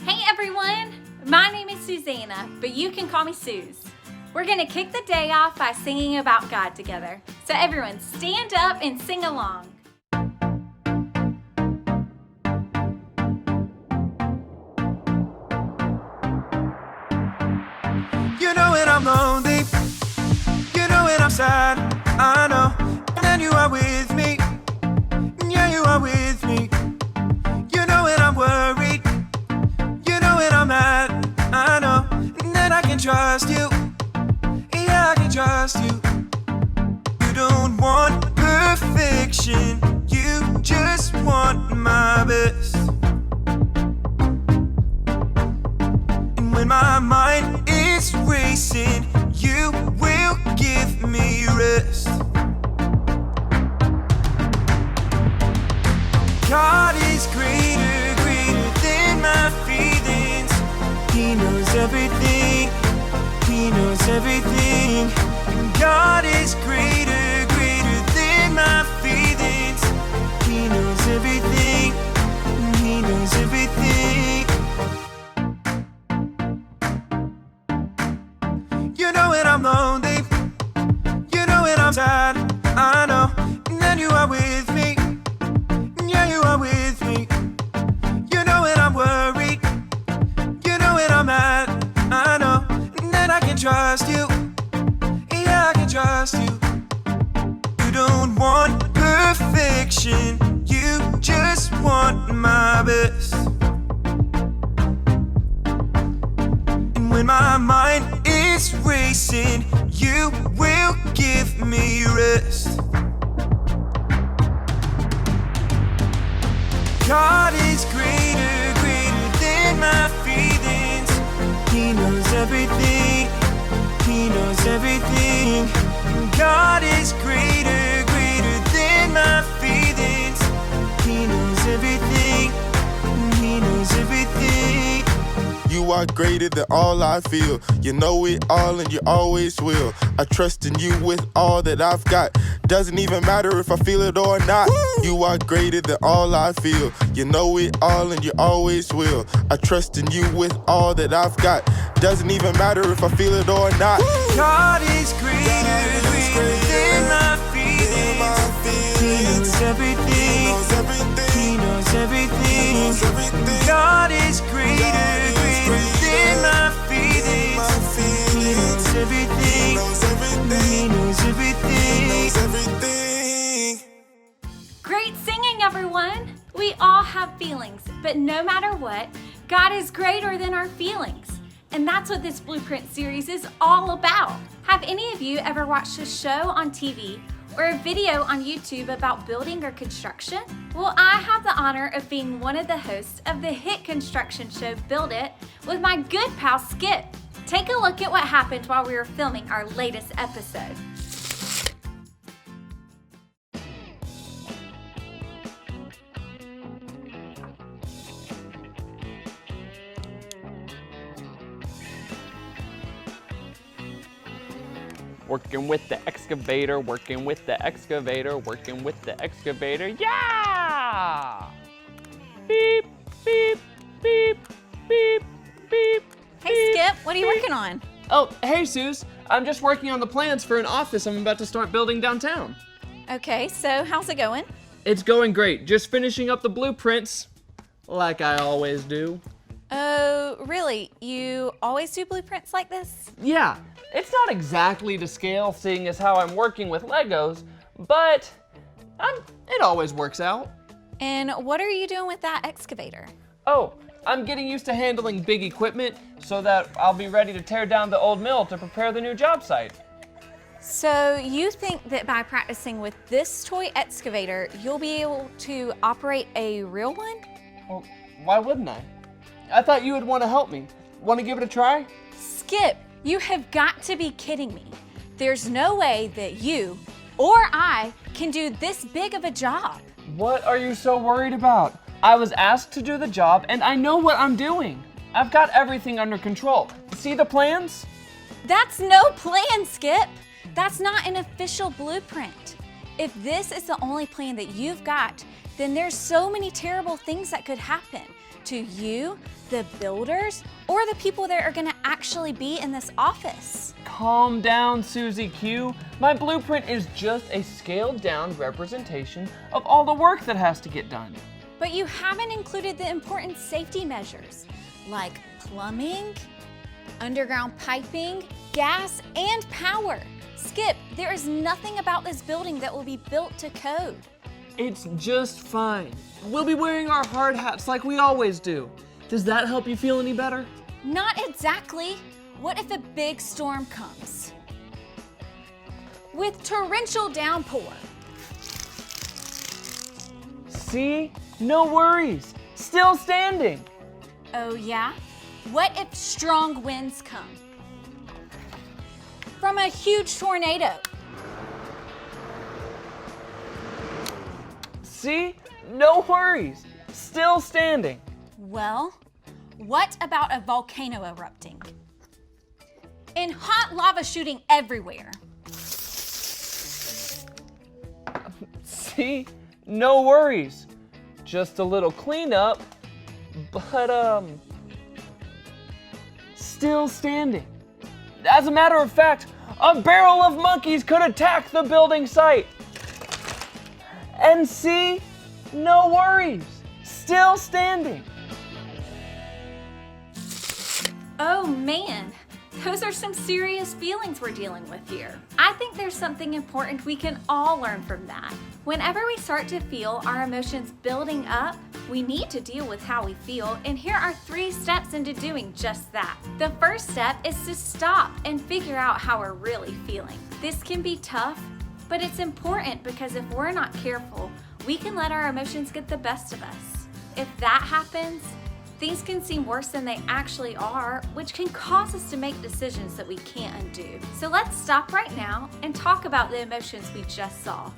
Hey everyone, my name is Susanna, but you can call me Suze. We're gonna kick the day off by singing about God together. So everyone stand up and sing along. You know when I'm lonely, you know when I'm sad, I know, and you are with me, yeah you are with me. You know when I'm worried, you know when I'm mad, I know, and then I can trust you, yeah I can trust you. You don't want perfection, you just want my best. And when my mind is racing, you will give me rest. God is greater, greater than my feelings. He knows everything, He knows everything. God is greater, greater than my feelings. He knows everything, He knows everything. You know when I'm lonely, you know when I'm sad, I know, and then you are with me, yeah you are with me. You know when I'm worried, you know when I'm mad, I know, and then I can trust you, yeah I can trust you. You don't want perfection, you just want my best. And when my mind is racing, you will give me rest. God is greater, greater than my feelings. He knows everything, He knows everything. God is greater, greater than my feelings. He knows everything, He knows everything. You are greater than all I feel. You know it all and you always will. I trust in you with all that I've got. Doesn't even matter if I feel it or not. You are greater than all I feel. You know it all and you always will. I trust in you with all that I've got. Doesn't even matter if I feel it or not. God is greater, greater than my feelings. He knows everything, He knows everything. God is greater, greater than my feelings. He knows everything, He knows everything. Great singing everyone! We all have feelings, but no matter what, God is greater than our feelings. And that's what this Blueprint series is all about. Have any of you ever watched a show on TV or a video on YouTube about building or construction? Well, I have the honor of being one of the hosts of the hit construction show Build It with my good pal Skip. Take a look at what happened while we were filming our latest episode. Working with the excavator, working with the excavator, working with the excavator. Yeah! Beep, beep, beep, beep, beep. Hey Skip, what are you working on? Oh, hey Suze. I'm just working on the plans for an office I'm about to start building downtown. Okay, so how's it going? It's going great. Just finishing up the blueprints, like I always do. Oh, really? You always do blueprints like this? Yeah, it's not exactly to scale, seeing as how I'm working with Legos, but it always works out. And what are you doing with that excavator? Oh, I'm getting used to handling big equipment so that I'll be ready to tear down the old mill to prepare the new job site. So you think that by practicing with this toy excavator, you'll be able to operate a real one? Well, why wouldn't I? I thought you would want to help me. Want to give it a try? Skip, you have got to be kidding me. There's no way that you or I can do this big of a job. What are you so worried about? I was asked to do the job and I know what I'm doing. I've got everything under control. See the plans? That's no plan, Skip. That's not an official blueprint. If this is the only plan that you've got, then there's so many terrible things that could happen to you, the builders, or the people that are gonna actually be in this office. Calm down, Susie Q. My blueprint is just a scaled down representation of all the work that has to get done. But you haven't included the important safety measures, like plumbing, underground piping, gas, and power. Skip, there is nothing about this building that will be built to code. It's just fine. We'll be wearing our hard hats like we always do. Does that help you feel any better? Not exactly. What if a big storm comes? With torrential downpour. See? No worries. Still standing. Oh yeah? What if strong winds come? From a huge tornado. See? No worries. Still standing. Well, what about a volcano erupting? And hot lava shooting everywhere. See? No worries. Just a little cleanup, but still standing. As a matter of fact, a barrel of monkeys could attack the building site. And see? No worries. Still standing. Oh man, those are some serious feelings we're dealing with here. I think there's something important we can all learn from that. Whenever we start to feel our emotions building up, we need to deal with how we feel, and here are 3 steps into doing just that. The first step is to stop and figure out how we're really feeling. This can be tough, but it's important because if we're not careful, we can let our emotions get the best of us. If that happens, things can seem worse than they actually are, which can cause us to make decisions that we can't undo. So let's stop right now and talk about the emotions we just saw.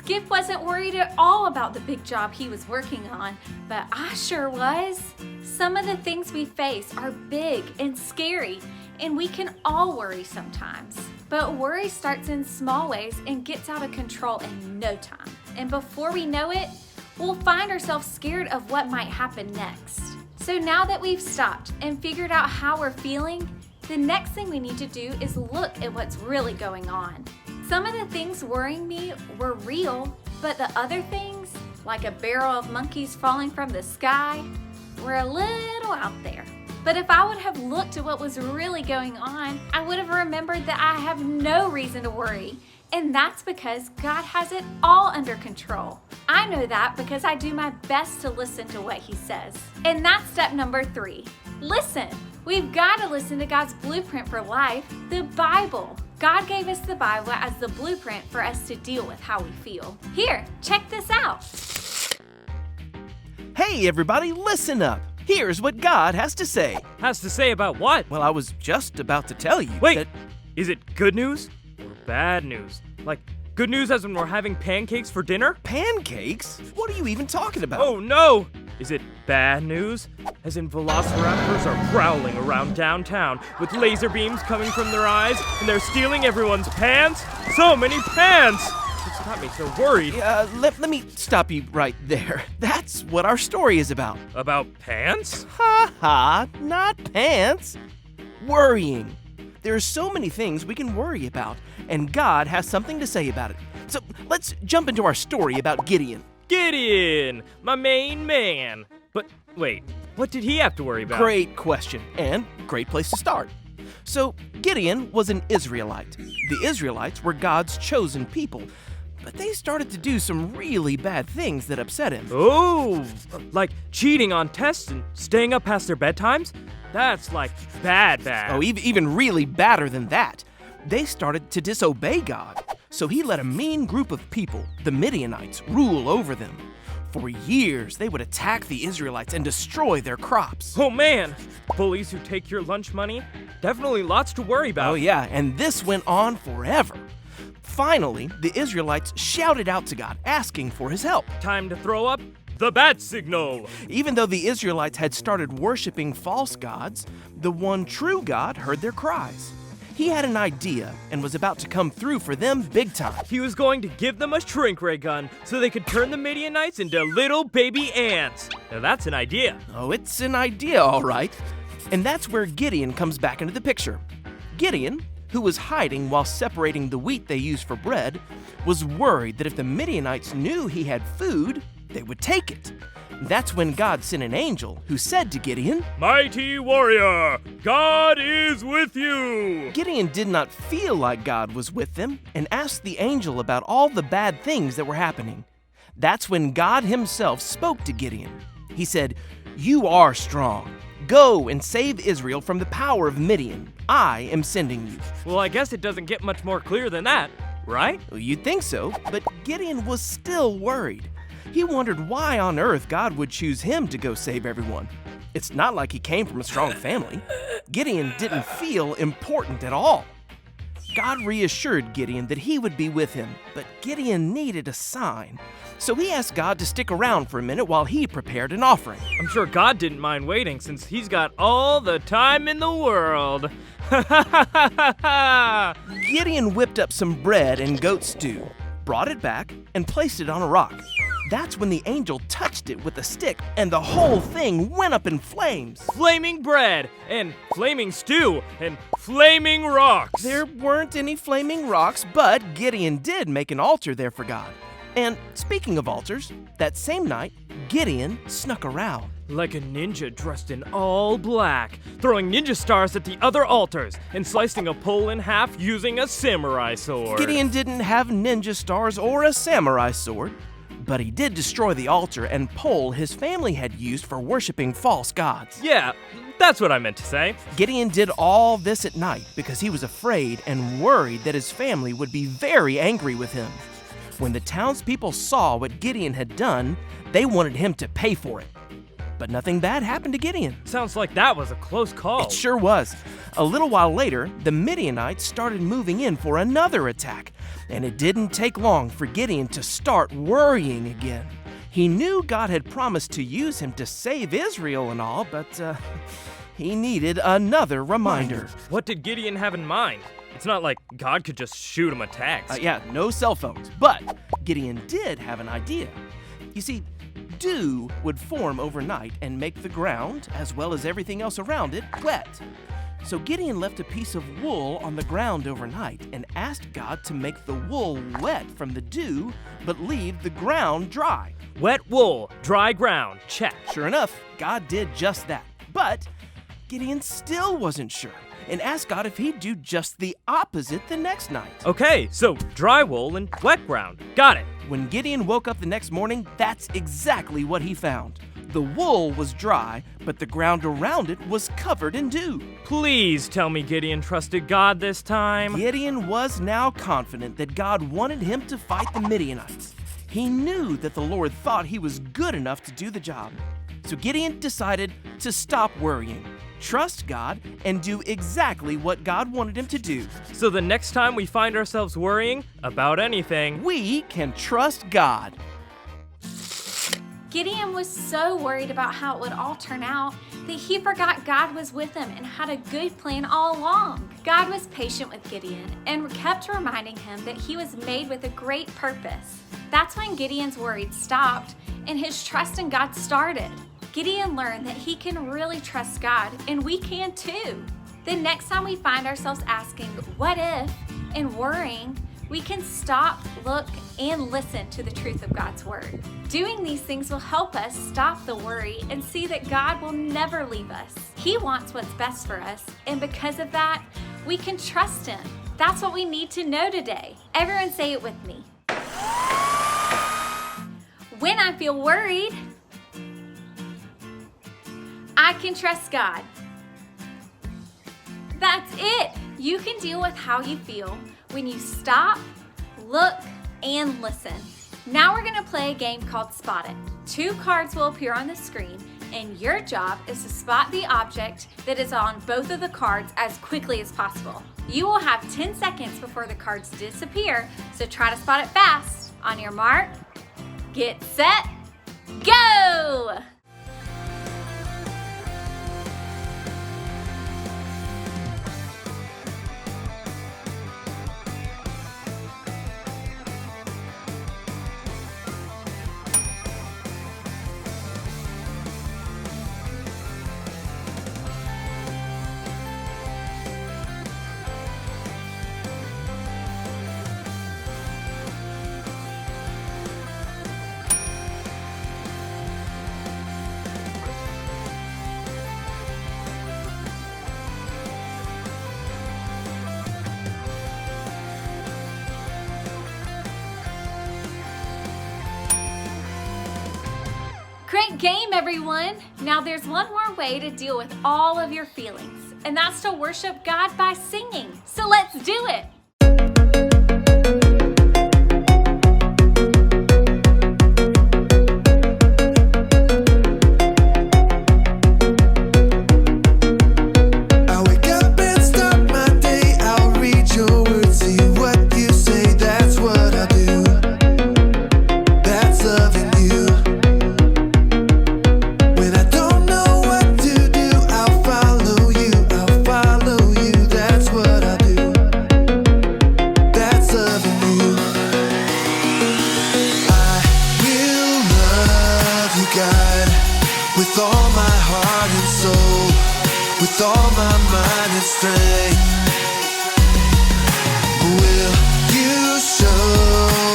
Skip wasn't worried at all about the big job he was working on, but I sure was. Some of the things we face are big and scary, and we can all worry sometimes. But worry starts in small ways and gets out of control in no time. And before we know it, we'll find ourselves scared of what might happen next. So now that we've stopped and figured out how we're feeling, the next thing we need to do is look at what's really going on. Some of the things worrying me were real, but the other things, like a barrel of monkeys falling from the sky, were a little out there. But if I would have looked at what was really going on, I would have remembered that I have no reason to worry. And that's because God has it all under control. I know that because I do my best to listen to what He says. And that's step number 3. Listen. We've got to listen to God's blueprint for life, the Bible. God gave us the Bible as the blueprint for us to deal with how we feel. Here, check this out. Hey everybody, listen up. Here's what God has to say. Has to say about what? Well, I was just about to tell you Wait, that... is it good news or bad news? Like, good news as when we're having pancakes for dinner? Pancakes? What are you even talking about? Oh no! Is it bad news? As in velociraptors are prowling around downtown with laser beams coming from their eyes and they're stealing everyone's pants? So many pants! It's got me so worried. Let me stop you right there. That's what our story is about. About pants? Ha ha, not pants. Worrying. There are so many things we can worry about, and God has something to say about it. So let's jump into our story about Gideon. Gideon, my main man. But wait, what did he have to worry about? Great question, and great place to start. So Gideon was an Israelite. The Israelites were God's chosen people, but they started to do some really bad things that upset him. Oh, like cheating on tests and staying up past their bedtimes? That's like bad. Oh, even really badder than that. They started to disobey God, so he let a mean group of people, the Midianites, rule over them. For years, they would attack the Israelites and destroy their crops. Oh man, bullies who take your lunch money? Definitely lots to worry about. Oh yeah, and this went on forever. Finally, the Israelites shouted out to God, asking for his help. Time to throw up the bat signal. Even though the Israelites had started worshiping false gods, the one true God heard their cries. He had an idea and was about to come through for them big time. He was going to give them a shrink ray gun so they could turn the Midianites into little baby ants. Now that's an idea. Oh, it's an idea, all right. And that's where Gideon comes back into the picture. Gideon, who was hiding while separating the wheat they used for bread, was worried that if the Midianites knew he had food, they would take it. That's when God sent an angel who said to Gideon, "Mighty warrior, God is with you." Gideon did not feel like God was with them and asked the angel about all the bad things that were happening. That's when God himself spoke to Gideon. He said, "You are strong. Go and save Israel from the power of Midian. I am sending you." Well, I guess it doesn't get much more clear than that, right? Well, you'd think so, but Gideon was still worried. He wondered why on earth God would choose him to go save everyone. It's not like he came from a strong family. Gideon didn't feel important at all. God reassured Gideon that he would be with him, but Gideon needed a sign. So he asked God to stick around for a minute while he prepared an offering. I'm sure God didn't mind waiting since he's got all the time in the world. Gideon whipped up some bread and goat stew, brought it back, and placed it on a rock. That's when the angel touched it with a stick, and the whole thing went up in flames. Flaming bread, and flaming stew, and flaming rocks. There weren't any flaming rocks, but Gideon did make an altar there for God. And speaking of altars, that same night, Gideon snuck around. Like a ninja dressed in all black, throwing ninja stars at the other altars, and slicing a pole in half using a samurai sword. Gideon didn't have ninja stars or a samurai sword, but he did destroy the altar and pole his family had used for worshiping false gods. Yeah, that's what I meant to say. Gideon did all this at night because he was afraid and worried that his family would be very angry with him. When the townspeople saw what Gideon had done, they wanted him to pay for it. But nothing bad happened to Gideon. Sounds like that was a close call. It sure was. A little while later, the Midianites started moving in for another attack, and it didn't take long for Gideon to start worrying again. He knew God had promised to use him to save Israel and all, but he needed another reminder. What did Gideon have in mind? It's not like God could just shoot him a text. Yeah, no cell phones, but Gideon did have an idea. You see, dew would form overnight and make the ground, as well as everything else around it, wet. So Gideon left a piece of wool on the ground overnight and asked God to make the wool wet from the dew, but leave the ground dry. Wet wool, dry ground, check. Sure enough, God did just that. But Gideon still wasn't sure and asked God if he'd do just the opposite the next night. Okay, so dry wool and wet ground. Got it. When Gideon woke up the next morning, that's exactly what he found. The wool was dry, but the ground around it was covered in dew. Please tell me Gideon trusted God this time. Gideon was now confident that God wanted him to fight the Midianites. He knew that the Lord thought he was good enough to do the job. So Gideon decided to stop worrying, trust God, and do exactly what God wanted him to do. So the next time we find ourselves worrying about anything, we can trust God. Gideon was so worried about how it would all turn out that he forgot God was with him and had a good plan all along. God was patient with Gideon and kept reminding him that he was made with a great purpose. That's when Gideon's worries stopped and his trust in God started. Gideon learned that he can really trust God, and we can too. The next time we find ourselves asking, what if, and worrying, we can stop, look, and listen to the truth of God's Word. Doing these things will help us stop the worry and see that God will never leave us. He wants what's best for us, and because of that, we can trust Him. That's what we need to know today. Everyone say it with me. When I feel worried, I can trust God. That's it. You can deal with how you feel when you stop, look, and listen. Now we're gonna play a game called Spot It. 2 cards will appear on the screen, and your job is to spot the object that is on both of the cards as quickly as possible. You will have 10 seconds before the cards disappear, so try to spot it fast. On your mark, get set, go! Great game, everyone! Now there's one more way to deal with all of your feelings, and that's to worship God by singing. So let's do it! With all my heart and soul, with all my mind and strength, will you show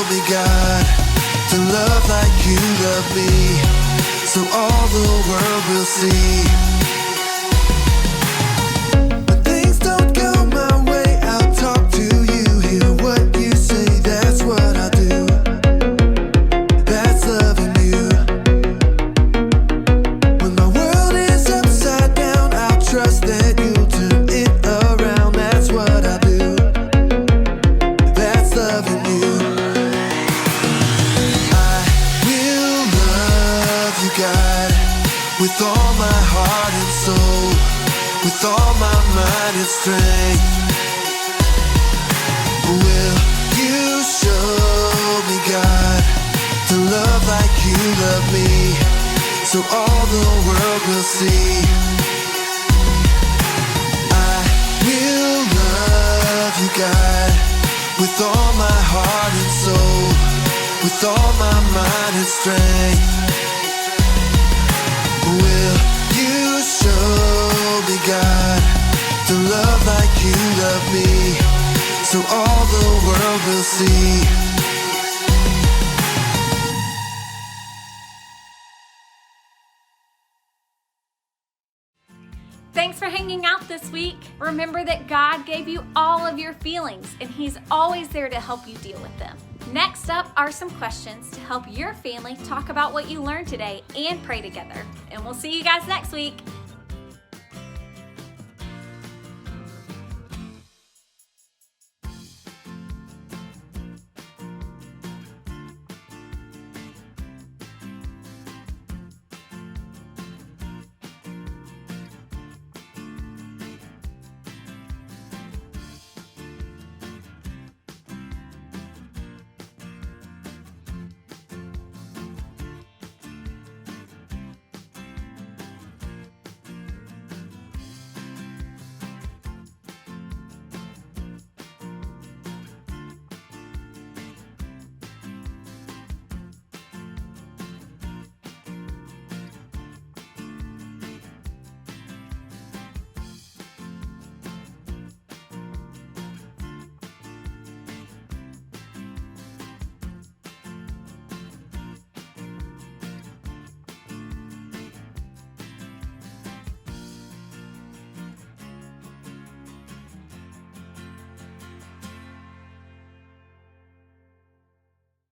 me, God, to love like you love me, so all the world will see. When things don't go my way, I'll talk to you, hear what you say, that's what I do. That's loving you. Trust that you'll turn it around, that's what I do. That's loving you. I will love you, God, with all my heart and soul, with all my mind and strength. Will you show me, God, to love like you love me, so all the world will see. Will love you, God, with all my heart and soul, with all my mind and strength. Will you show me, God, to love like you love me, so all the world will see. Thanks for hanging out this week. Remember that God gave you all of your feelings, and He's always there to help you deal with them. Next up are some questions to help your family talk about what you learned today and pray together. And we'll see you guys next week.